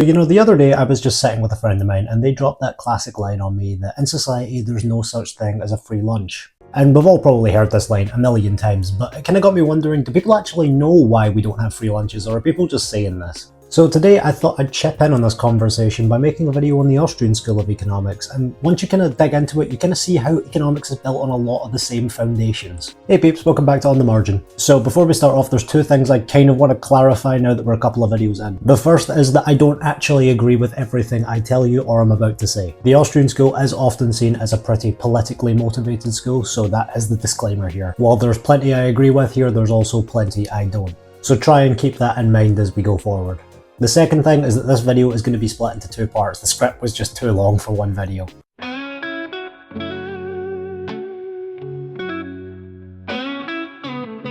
The other day I was just sitting with a friend of mine and they dropped that classic line on me that in society there's no such thing as a free lunch. And we've all probably heard this line a million times, but it kind of got me wondering, do people actually know why we don't have free lunches, or are people just saying this? So today I thought I'd chip in on this conversation by making a video on the Austrian School of Economics, and once you kind of dig into it, you kind of see how economics is built on a lot of the same foundations. Hey peeps, welcome back to On The Margin. So before we start off, there's two things I kind of want to clarify now that we're a couple of videos in. The first is that I don't actually agree with everything I tell you or I'm about to say. The Austrian school is often seen as a pretty politically motivated school, so that is the disclaimer here. While there's plenty I agree with here, there's also plenty I don't. So try and keep that in mind as we go forward. The second thing is that this video is going to be split into two parts. The script was just too long for one video.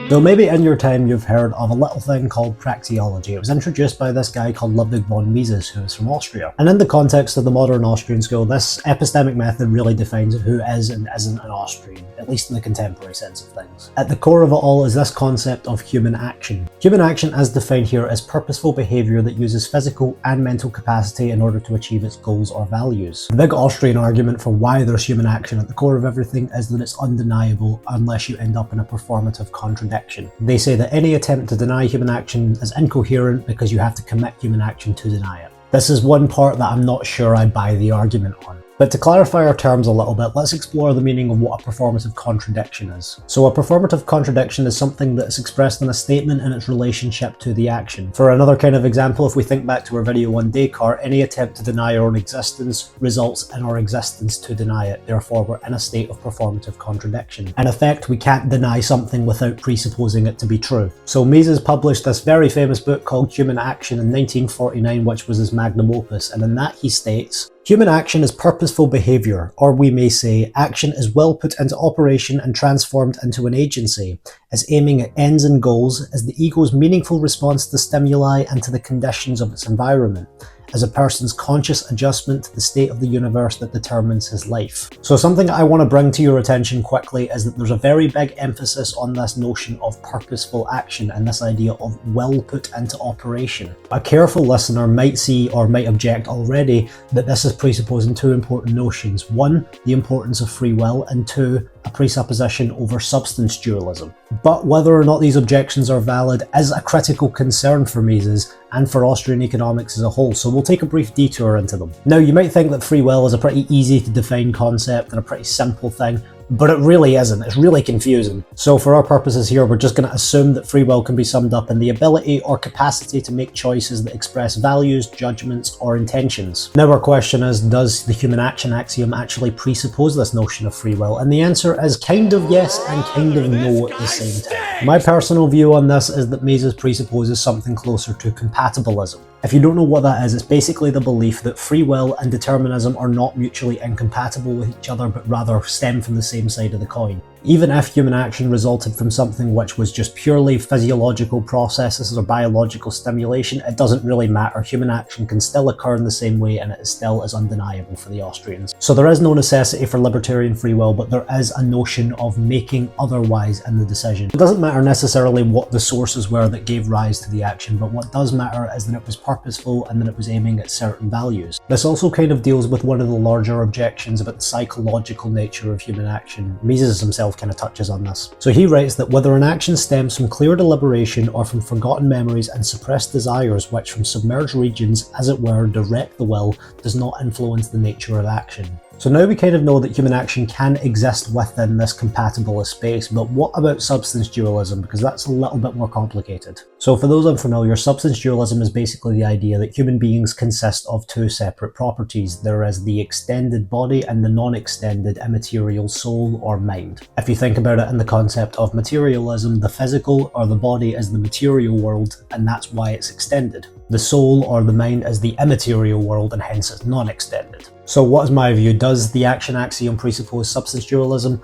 Though maybe in your time you've heard of a little thing called praxeology. It was introduced by this guy called Ludwig von Mises, who is from Austria. And in the context of the modern Austrian school, this epistemic method really defines who is and isn't an Austrian, at least in the contemporary sense of things. At the core of it all is this concept of human action. Human action, as defined here, is purposeful behaviour that uses physical and mental capacity in order to achieve its goals or values. The big Austrian argument for why there's human action at the core of everything is that it's undeniable unless you end up in a performative contradiction. They say that any attempt to deny human action is incoherent because you have to commit human action to deny it. This is one part that I'm not sure I buy the argument on. But to clarify our terms a little bit, let's explore the meaning of what a performative contradiction is. So a performative contradiction is something that is expressed in a statement in its relationship to the action. For another kind of example, if we think back to our video on Descartes, any attempt to deny our own existence results in our existence to deny it. Therefore, we're in a state of performative contradiction. In effect, we can't deny something without presupposing it to be true. So Mises published this very famous book called Human Action in 1949, which was his magnum opus, and in that he states, "Human action is purposeful behaviour, or we may say, action is well put into operation and transformed into an agency, as aiming at ends and goals, as the ego's meaningful response to stimuli and to the conditions of its environment, as a person's conscious adjustment to the state of the universe that determines his life." So something I want to bring to your attention quickly is that there's a very big emphasis on this notion of purposeful action and this idea of well put into operation. A careful listener might see or might object already that this is presupposing two important notions. One, the importance of free will, and two, a presupposition over substance dualism. But whether or not these objections are valid is a critical concern for Mises and for Austrian economics as a whole, so we'll take a brief detour into them. Now, you might think that free will is a pretty easy to define concept and a pretty simple thing, but it really isn't. It's really confusing. So for our purposes here, we're just going to assume that free will can be summed up in the ability or capacity to make choices that express values, judgments, or intentions. Now our question is, does the human action axiom actually presuppose this notion of free will? And the answer is kind of yes and kind of no at the same time. My personal view on this is that Mises presupposes something closer to compatibilism. If you don't know what that is, it's basically the belief that free will and determinism are not mutually incompatible with each other, but rather stem from the same side of the coin. Even if human action resulted from something which was just purely physiological processes or biological stimulation, it doesn't really matter. Human action can still occur in the same way and it is still as undeniable for the Austrians. So there is no necessity for libertarian free will, but there is a notion of making otherwise in the decision. It doesn't matter necessarily what the sources were that gave rise to the action, but what does matter is that it was purposeful and that it was aiming at certain values. This also kind of deals with one of the larger objections about the psychological nature of human action. Mises himself kind of touches on this. So he writes that whether an action stems from clear deliberation or from forgotten memories and suppressed desires which from submerged regions, as it were, direct the will, does not influence the nature of action. So now we kind of know that human action can exist within this compatibilist space, but what about substance dualism? Because that's a little bit more complicated. So for those unfamiliar, substance dualism is basically the idea that human beings consist of two separate properties. There is the extended body and the non-extended immaterial soul or mind. If you think about it in the concept of materialism, the physical or the body is the material world, and that's why it's extended. The soul or the mind is the immaterial world, and hence it's non-extended. So what is my view? Does the action axiom presuppose substance dualism?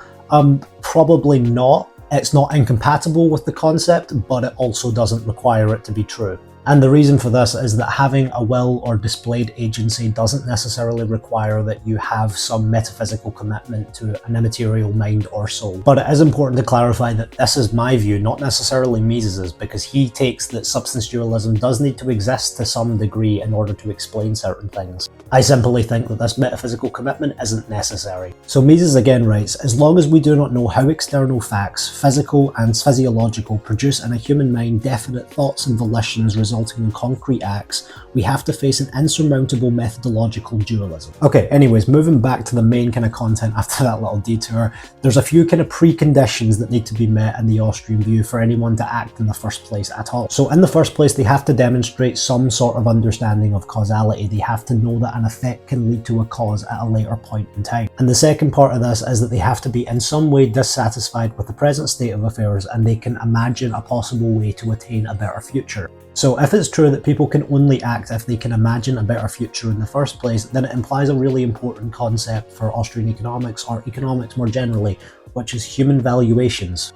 Probably not. It's not incompatible with the concept, but it also doesn't require it to be true. And the reason for this is that having a will or displayed agency doesn't necessarily require that you have some metaphysical commitment to an immaterial mind or soul. But it is important to clarify that this is my view, not necessarily Mises's, because he takes that substance dualism does need to exist to some degree in order to explain certain things. I simply think that this metaphysical commitment isn't necessary. So Mises again writes, as long as we do not know how external facts, physical and physiological, produce in a human mind definite thoughts and volitions resulting in concrete acts, we have to face an insurmountable methodological dualism. Okay, anyways, moving back to the main kind of content after that little detour, there's a few kind of preconditions that need to be met in the Austrian view for anyone to act in the first place at all. So in the first place, they have to demonstrate some sort of understanding of causality. They have to know that an effect can lead to a cause at a later point in time. And the second part of this is that they have to be in some way dissatisfied with the present state of affairs and they can imagine a possible way to attain a better future. So if it's true that people can only act if they can imagine a better future in the first place, then it implies a really important concept for Austrian economics, or economics more generally, which is human valuations.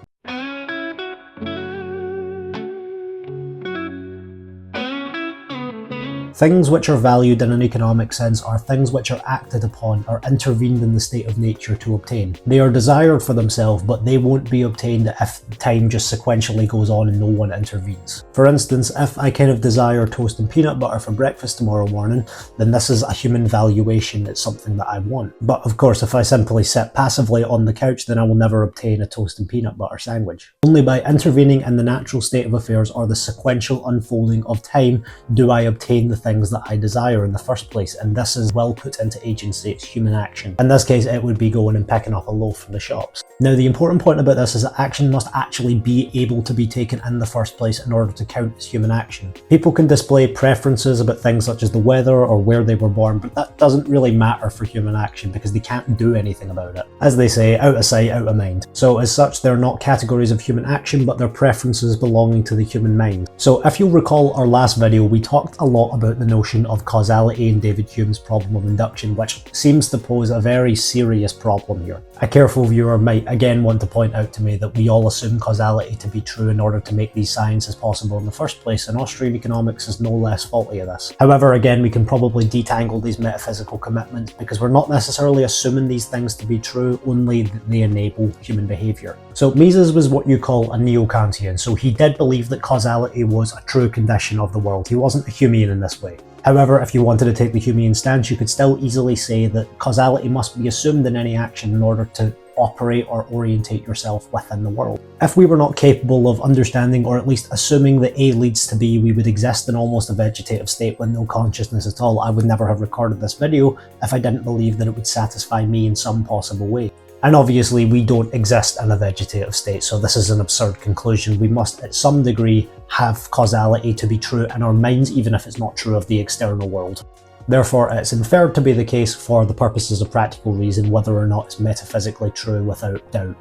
Things which are valued in an economic sense are things which are acted upon or intervened in the state of nature to obtain. They are desired for themselves, but they won't be obtained if time just sequentially goes on and no one intervenes. For instance, if I kind of desire toast and peanut butter for breakfast tomorrow morning, then this is a human valuation, it's something that I want. But of course, if I simply sit passively on the couch, then I will never obtain a toast and peanut butter sandwich. Only by intervening in the natural state of affairs or the sequential unfolding of time do I obtain the things that I desire in the first place, and this is well put into agency, it's human action. In this case, it would be going and picking up a loaf from the shops. Now, the important point about this is that action must actually be able to be taken in the first place in order to count as human action. People can display preferences about things such as the weather or where they were born, but that doesn't really matter for human action because they can't do anything about it. As they say, out of sight, out of mind. So as such, they're not categories of human action, but they're preferences belonging to the human mind. So if you'll recall our last video, we talked a lot about the notion of causality in David Hume's problem of induction, which seems to pose a very serious problem here. A careful viewer might again want to point out to me that we all assume causality to be true in order to make these sciences possible in the first place, and Austrian economics is no less faulty of this. However, again, we can probably detangle these metaphysical commitments because we're not necessarily assuming these things to be true, only that they enable human behaviour. So Mises was what you call a neo-Kantian, so he did believe that causality was a true condition of the world. He wasn't a Humean in this way. However, if you wanted to take the Humean stance, you could still easily say that causality must be assumed in any action in order to operate or orientate yourself within the world. If we were not capable of understanding or at least assuming that A leads to B, we would exist in almost a vegetative state with no consciousness at all. I would never have recorded this video if I didn't believe that it would satisfy me in some possible way. And obviously we don't exist in a vegetative state, so this is an absurd conclusion. We must at some degree have causality to be true in our minds, even if it's not true of the external world. Therefore, it's inferred to be the case for the purposes of practical reason, whether or not it's metaphysically true without doubt.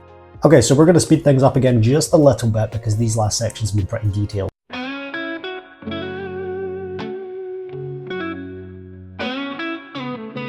Okay, so we're going to speed things up again just a little bit because these last sections have been pretty detailed.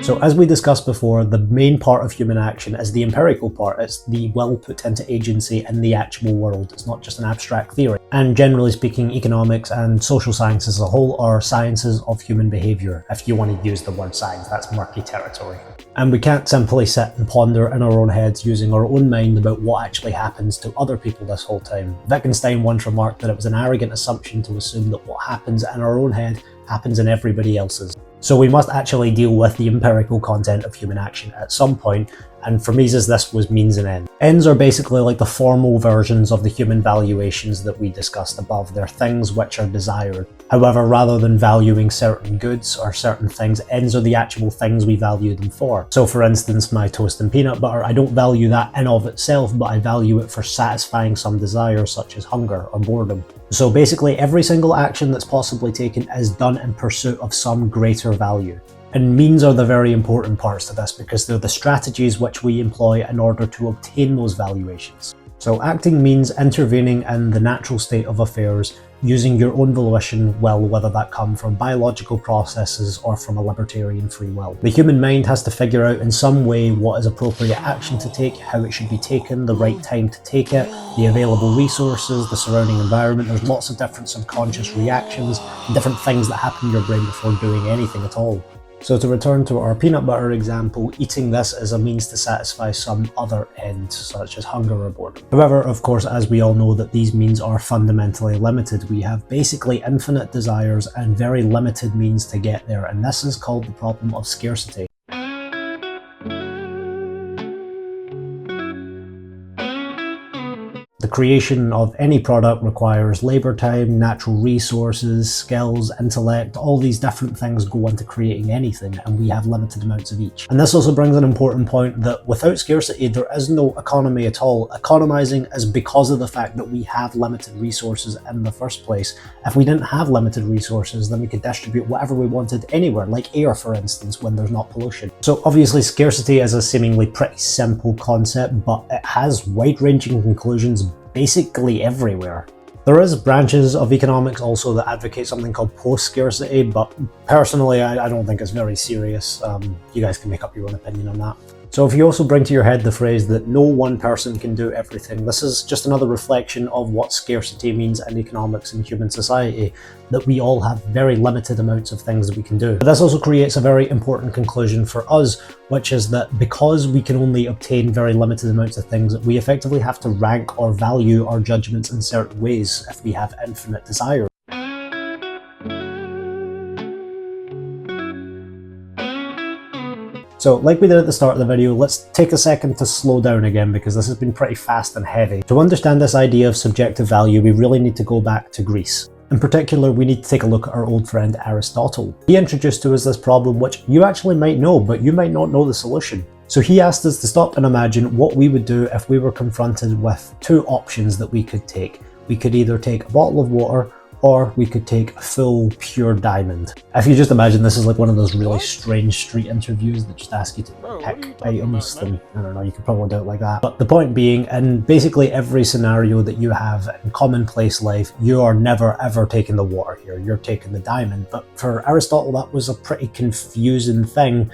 So as we discussed before, the main part of human action is the empirical part. It's the will put into agency in the actual world. It's not just an abstract theory. And generally speaking, economics and social sciences as a whole are sciences of human behaviour. If you want to use the word science, that's murky territory. And we can't simply sit and ponder in our own heads using our own mind about what actually happens to other people this whole time. Wittgenstein once remarked that it was an arrogant assumption to assume that what happens in our own head happens in everybody else's. So we must actually deal with the empirical content of human action at some point, and for Mises this was means and ends. Ends are basically like the formal versions of the human valuations that we discussed above. They're things which are desired. However, rather than valuing certain goods or certain things, ends are the actual things we value them for. So for instance, my toast and peanut butter, I don't value that in of itself, but I value it for satisfying some desire such as hunger or boredom. So basically every single action that's possibly taken is done in pursuit of some greater value. And means are the very important parts to this because they're the strategies which we employ in order to obtain those valuations. So acting means intervening in the natural state of affairs using your own volition, well, whether that come from biological processes or from a libertarian free will. The human mind has to figure out in some way what is appropriate action to take, how it should be taken, the right time to take it, the available resources, the surrounding environment. There's lots of different subconscious reactions and different things that happen in your brain before doing anything at all. So to return to our peanut butter example, eating this is a means to satisfy some other end, such as hunger or boredom. However, of course, as we all know, that these means are fundamentally limited. We have basically infinite desires and very limited means to get there, and this is called the problem of scarcity. The creation of any product requires labour time, natural resources, skills, intellect. All these different things go into creating anything, and we have limited amounts of each. And this also brings an important point that without scarcity there is no economy at all. Economizing is because of the fact that we have limited resources in the first place. If we didn't have limited resources, then we could distribute whatever we wanted anywhere, like air for instance, when there's not pollution. So obviously scarcity is a seemingly pretty simple concept, but it has wide-ranging conclusions basically everywhere. There is branches of economics also that advocate something called post-scarcity, but personally I don't think it's very serious. You guys can make up your own opinion on that. So if you also bring to your head the phrase that no one person can do everything, this is just another reflection of what scarcity means in economics and human society, that we all have very limited amounts of things that we can do. But this also creates a very important conclusion for us, which is that because we can only obtain very limited amounts of things, we effectively have to rank or value our judgments in certain ways if we have infinite desire. So like we did at the start of the video, let's take a second to slow down again because this has been pretty fast and heavy. To understand this idea of subjective value, we really need to go back to Greece. In particular, we need to take a look at our old friend Aristotle. He introduced to us this problem which you actually might know, but you might not know the solution. So he asked us to stop and imagine what we would do if we were confronted with two options that we could take. We could either take a bottle of water, or we could take a full pure diamond. If you just imagine this is like one of those really strange street interviews that just ask you to pick items, then I don't know, you could probably do it like that. But the point being, in basically every scenario that you have in commonplace life, you are never ever taking the water here, you're taking the diamond. But for Aristotle that was a pretty confusing thing,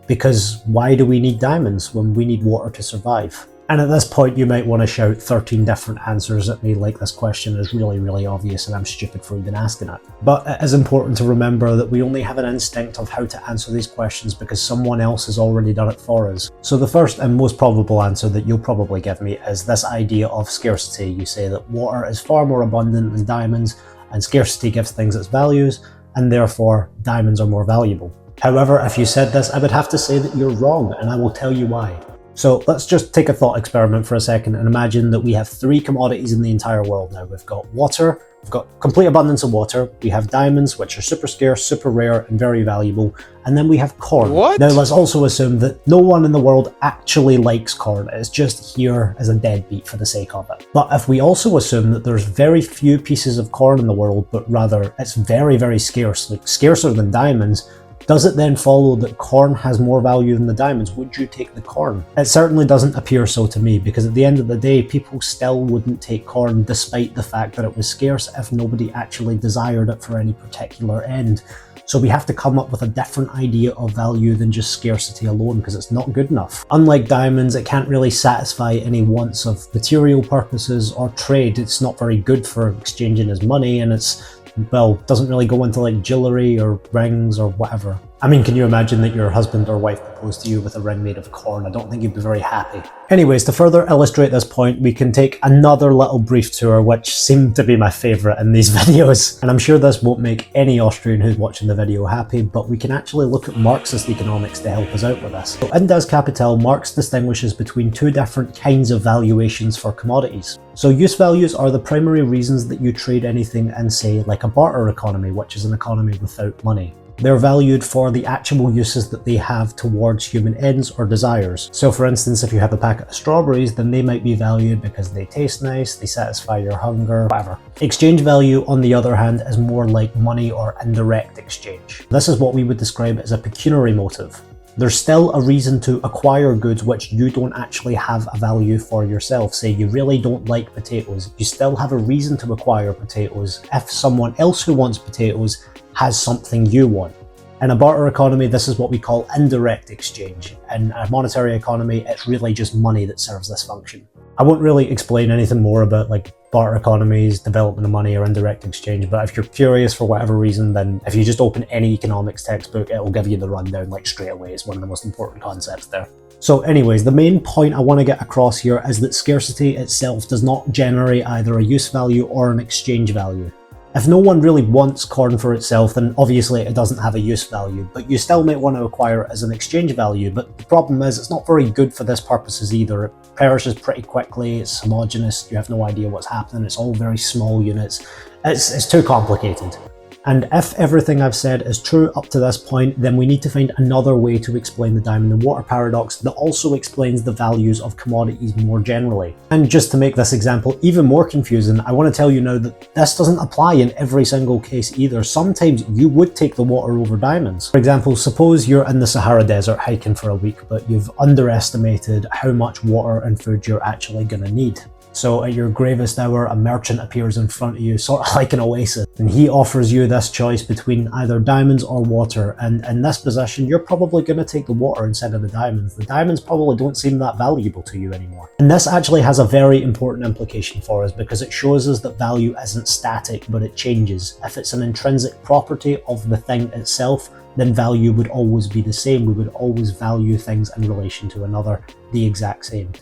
because why do we need diamonds when we need water to survive? And at this point you might want to shout 13 different answers at me like this question is really obvious and I'm stupid for even asking it. But it is important to remember that we only have an instinct of how to answer these questions because someone else has already done it for us. So the first and most probable answer that you'll probably give me is this idea of scarcity. You say that water is far more abundant than diamonds and scarcity gives things its values and therefore diamonds are more valuable. However, if you said this, I would have to say that you're wrong and I will tell you why. So let's just take a thought experiment for a second and imagine that we have three commodities in the entire world now. We've got water, we've got complete abundance of water, we have diamonds, which are super scarce, super rare and very valuable, and then we have corn. What? Now let's also assume that no one in the world actually likes corn, it's just here as a deadbeat for the sake of it. But if we also assume that there's very few pieces of corn in the world, but rather it's very scarce, like scarcer than diamonds, does it then follow that corn has more value than the diamonds? Would you take the corn? It certainly doesn't appear so to me, because at the end of the day, people still wouldn't take corn despite the fact that it was scarce if nobody actually desired it for any particular end. So we have to come up with a different idea of value than just scarcity alone, because it's not good enough. Unlike diamonds, it can't really satisfy any wants of material purposes or trade. It's not very good for exchanging as money, and it's, well, doesn't really go into like jewellery or rings or whatever. I mean, can you imagine that your husband or wife proposed to you with a ring made of corn? I don't think you'd be very happy. Anyways, to further illustrate this point, we can take another little brief tour, which seemed to be my favourite in these videos. And I'm sure this won't make any Austrian who's watching the video happy, but we can actually look at Marxist economics to help us out with this. So in Das Kapital, Marx distinguishes between two different kinds of valuations for commodities. So use values are the primary reasons that you trade anything in, say, like a barter economy, which is an economy without money. They're valued for the actual uses that they have towards human ends or desires. So for instance, if you have a packet of strawberries, then they might be valued because they taste nice, they satisfy your hunger, whatever. Exchange value, on the other hand, is more like money or indirect exchange. This is what we would describe as a pecuniary motive. There's still a reason to acquire goods which you don't actually have a value for yourself. Say you really don't like potatoes, you still have a reason to acquire potatoes if someone else who wants potatoes has something you want. In a barter economy, this is what we call indirect exchange. In a monetary economy, it's really just money that serves this function. I won't really explain anything more about like barter economies, development of money, or indirect exchange, but if you're curious for whatever reason, then if you just open any economics textbook, it will give you the rundown like straight away. It's one of the most important concepts there. So anyways, the main point I want to get across here is that scarcity itself does not generate either a use value or an exchange value. If no one really wants corn for itself, then obviously it doesn't have a use value, but you still might want to acquire it as an exchange value. But the problem is it's not very good for this purposes either. It perishes pretty quickly, it's homogeneous, you have no idea what's happening, it's all very small units. It's too complicated. And if everything I've said is true up to this point, then we need to find another way to explain the diamond and water paradox that also explains the values of commodities more generally. And just to make this example even more confusing, I want to tell you now that this doesn't apply in every single case either. Sometimes you would take the water over diamonds. For example, suppose you're in the Sahara Desert hiking for a week, but you've underestimated how much water and food you're actually going to need. So at your gravest hour, a merchant appears in front of you, sort of like an oasis, and he offers you this choice between either diamonds or water, and in this position, you're probably going to take the water instead of the diamonds. The diamonds probably don't seem that valuable to you anymore. And this actually has a very important implication for us because it shows us that value isn't static, but it changes. If it's an intrinsic property of the thing itself, then value would always be the same. We would always value things in relation to another the exact same,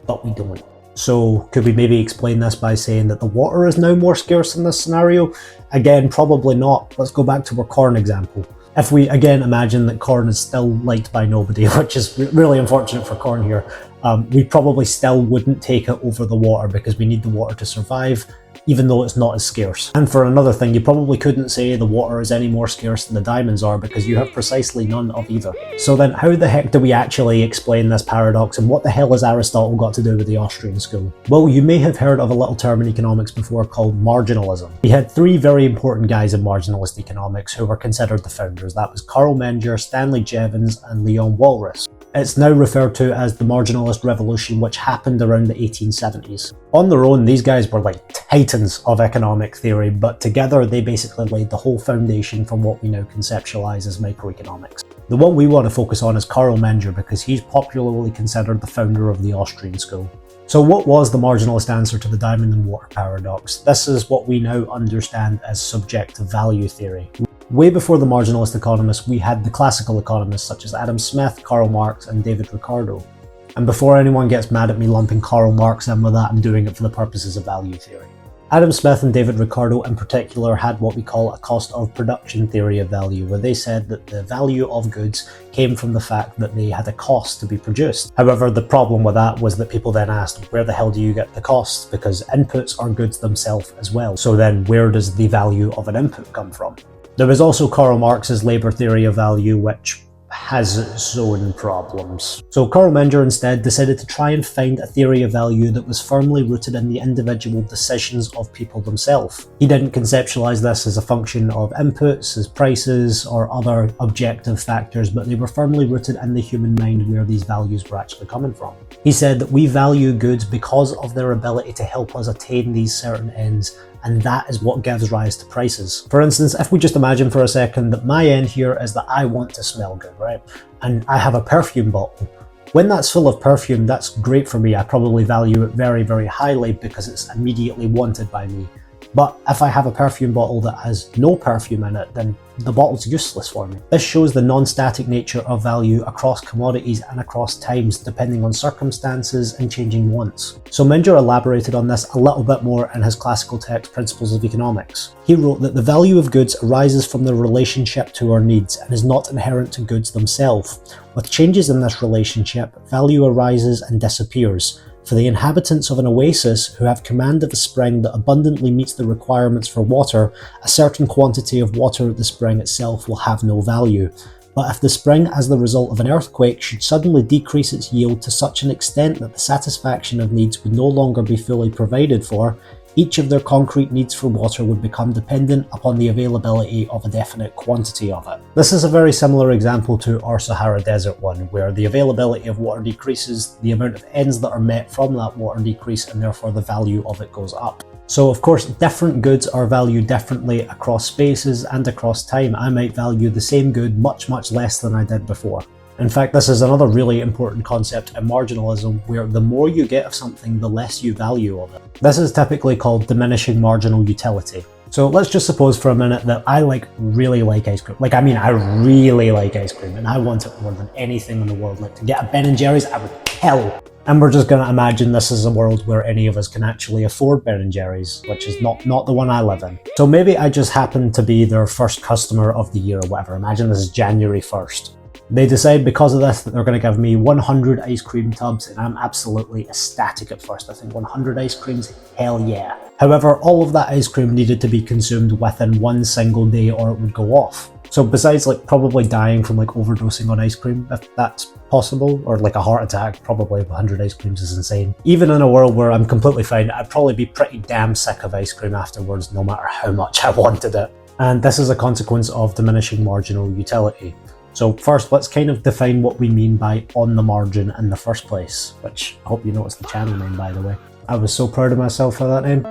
but we don't. So could we maybe explain this by saying that the water is now more scarce in this scenario? Again, probably not. Let's go back to our corn example. If we again imagine that corn is still liked by nobody, which is really unfortunate for corn here, we probably still wouldn't take it over the water because we need the water to survive, even though it's not as scarce. And for another thing, you probably couldn't say the water is any more scarce than the diamonds are because you have precisely none of either. So then how the heck do we actually explain this paradox, and what the hell has Aristotle got to do with the Austrian school? Well, you may have heard of a little term in economics before called marginalism. We had three very important guys in marginalist economics who were considered the founders. That was Karl Menger, Stanley Jevons, and Leon Walras. It's now referred to as the marginalist revolution, which happened around the 1870s. On their own, these guys were like titans of economic theory, but together they basically laid the whole foundation for what we now conceptualize as microeconomics. The one we want to focus on is Karl Menger because he's popularly considered the founder of the Austrian school. So what was the marginalist answer to the diamond and water paradox? This is what we now understand as subjective value theory. Way before the marginalist economists, we had the classical economists such as Adam Smith, Karl Marx, and David Ricardo. And before anyone gets mad at me lumping Karl Marx in with that, I'm doing it for the purposes of value theory. Adam Smith and David Ricardo in particular had what we call a cost of production theory of value, where they said that the value of goods came from the fact that they had a cost to be produced. However, the problem with that was that people then asked, where the hell do you get the costs? Because inputs are goods themselves as well. So then where does the value of an input come from? There was also Karl Marx's labour theory of value, which has its own problems. So Karl Menger instead decided to try and find a theory of value that was firmly rooted in the individual decisions of people themselves. He didn't conceptualise this as a function of inputs, as prices, or other objective factors, but they were firmly rooted in the human mind where these values were actually coming from. He said that we value goods because of their ability to help us attain these certain ends, and that is what gives rise to prices. For instance, if we just imagine for a second that my end here is that I want to smell good, right? And I have a perfume bottle. When that's full of perfume, that's great for me. I probably value it very, very highly because it's immediately wanted by me. But if I have a perfume bottle that has no perfume in it, then the bottle's useless for me. This shows the non-static nature of value across commodities and across times, depending on circumstances and changing wants. So Menger elaborated on this a little bit more in his classical text, Principles of Economics. He wrote that the value of goods arises from their relationship to our needs and is not inherent to goods themselves. With changes in this relationship, value arises and disappears. For the inhabitants of an oasis who have command of a spring that abundantly meets the requirements for water, a certain quantity of water at the spring itself will have no value. But if the spring, as the result of an earthquake, should suddenly decrease its yield to such an extent that the satisfaction of needs would no longer be fully provided for, each of their concrete needs for water would become dependent upon the availability of a definite quantity of it. This is a very similar example to our Sahara Desert one, where the availability of water decreases, the amount of ends that are met from that water decrease, and therefore the value of it goes up. So of course, different goods are valued differently across spaces and across time. I might value the same good much less than I did before. In fact, this is another really important concept in marginalism, where the more you get of something, the less you value of it. This is typically called diminishing marginal utility. So let's just suppose for a minute that I really like ice cream. I really like ice cream, and I want it more than anything in the world. Like, to get a Ben & Jerry's, I would kill. And we're just going to imagine this is a world where any of us can actually afford Ben & Jerry's, which is not the one I live in. So maybe I just happen to be their first customer of the year or whatever. Imagine this is January 1st. They decide because of this that they're going to give me 100 ice cream tubs, and I'm absolutely ecstatic at first. I think 100 ice creams, hell yeah. However, all of that ice cream needed to be consumed within one single day or it would go off. So besides probably dying from overdosing on ice cream, if that's possible, or a heart attack, probably 100 ice creams is insane. Even in a world where I'm completely fine, I'd probably be pretty damn sick of ice cream afterwards, no matter how much I wanted it. And this is a consequence of diminishing marginal utility. So first, let's kind of define what we mean by on the margin in the first place, which I hope you noticed the channel name, by the way. I was so proud of myself for that name.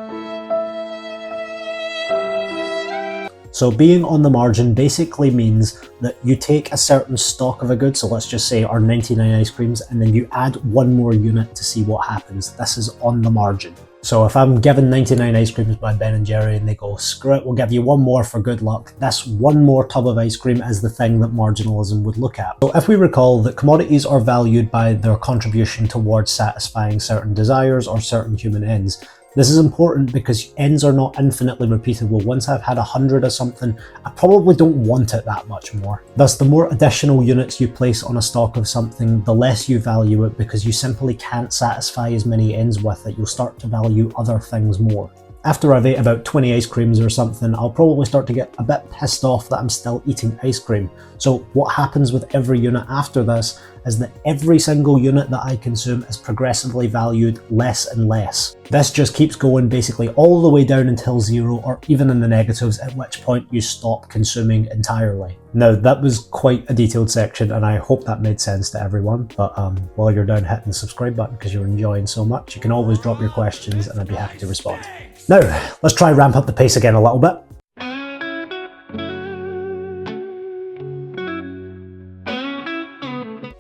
So being on the margin basically means that you take a certain stock of a good, so let's just say our 99 ice creams, and then you add one more unit to see what happens. This is on the margin. So if I'm given 99 ice creams by Ben & Jerry and they go, screw it, we'll give you one more for good luck, this one more tub of ice cream is the thing that marginalism would look at. So if we recall that commodities are valued by their contribution towards satisfying certain desires or certain human ends, this is important because ends are not infinitely repeatable. Once I've had 100 of something, I probably don't want it that much more. Thus, the more additional units you place on a stock of something, the less you value it, because you simply can't satisfy as many ends with it. You'll start to value other things more. After I've ate about 20 ice creams or something, I'll probably start to get a bit pissed off that I'm still eating ice cream. So what happens with every unit after this is that every single unit that I consume is progressively valued less and less. This just keeps going basically all the way down until zero, or even in the negatives, at which point you stop consuming entirely. Now, that was quite a detailed section, and I hope that made sense to everyone, but while you're down hitting the subscribe button because you're enjoying so much, you can always drop your questions and I'd be happy to respond. Now, let's try ramp up the pace again a little bit.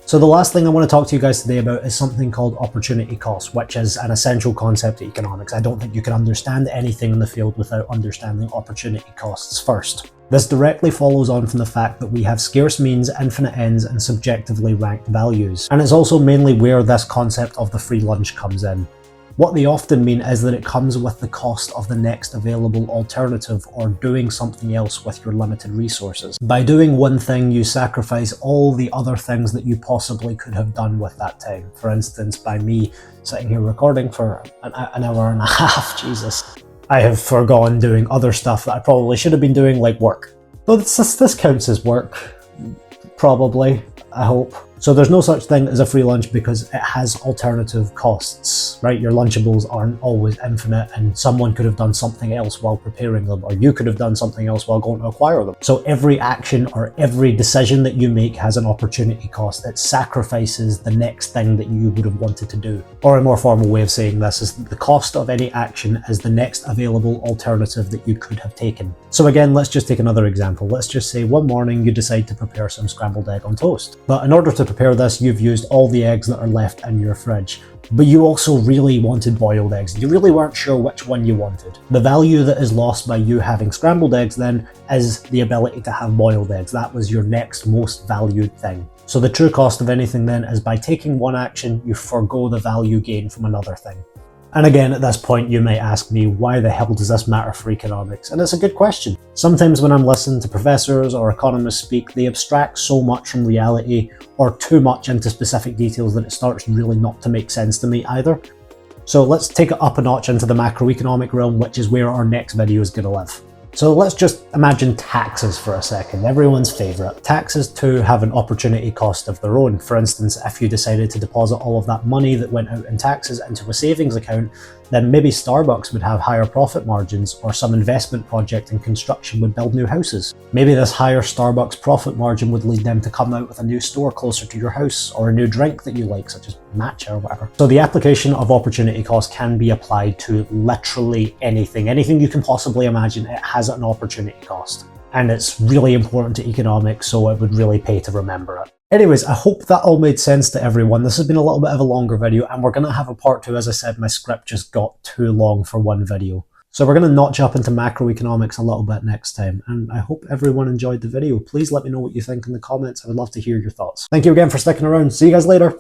So the last thing I want to talk to you guys today about is something called opportunity cost, which is an essential concept of economics. I don't think you can understand anything in the field without understanding opportunity costs first. This directly follows on from the fact that we have scarce means, infinite ends, and subjectively ranked values. And it's also mainly where this concept of the free lunch comes in. What they often mean is that it comes with the cost of the next available alternative, or doing something else with your limited resources. By doing one thing, you sacrifice all the other things that you possibly could have done with that time. For instance, by me sitting here recording for an hour and a half, Jesus, I have forgone doing other stuff that I probably should have been doing, like work. But this counts as work, probably, I hope. So there's no such thing as a free lunch because it has alternative costs, right? Your Lunchables aren't always infinite, and someone could have done something else while preparing them, or you could have done something else while going to acquire them. So every action or every decision that you make has an opportunity cost. It sacrifices the next thing that you would have wanted to do. Or a more formal way of saying this is that the cost of any action is the next available alternative that you could have taken. So again, let's just take another example. Let's just say one morning you decide to prepare some scrambled egg on toast. But in order to prepare this, you've used all the eggs that are left in your fridge. But you also really wanted boiled eggs. You really weren't sure which one you wanted. The value that is lost by you having scrambled eggs then is the ability to have boiled eggs. That was your next most valued thing. So the true cost of anything then is by taking one action, you forgo the value gain from another thing. And again, at this point, you might ask me, why the hell does this matter for economics? And it's a good question. Sometimes when I'm listening to professors or economists speak, they abstract so much from reality or too much into specific details that it starts really not to make sense to me either. So let's take it up a notch into the macroeconomic realm, which is where our next video is going to live. So let's just imagine taxes for a second, everyone's favourite. Taxes too have an opportunity cost of their own. For instance, if you decided to deposit all of that money that went out in taxes into a savings account, then maybe Starbucks would have higher profit margins, or some investment project in construction would build new houses. Maybe this higher Starbucks profit margin would lead them to come out with a new store closer to your house, or a new drink that you like, such as matcha or whatever. So the application of opportunity cost can be applied to literally anything. Anything you can possibly imagine, it has an opportunity cost. And it's really important to economics, so it would really pay to remember it. Anyways, I hope that all made sense to everyone. This has been a little bit of a longer video, and we're going to have a part 2. As I said, my script just got too long for one video. So we're going to notch up into macroeconomics a little bit next time, and I hope everyone enjoyed the video. Please let me know what you think in the comments. I would love to hear your thoughts. Thank you again for sticking around. See you guys later.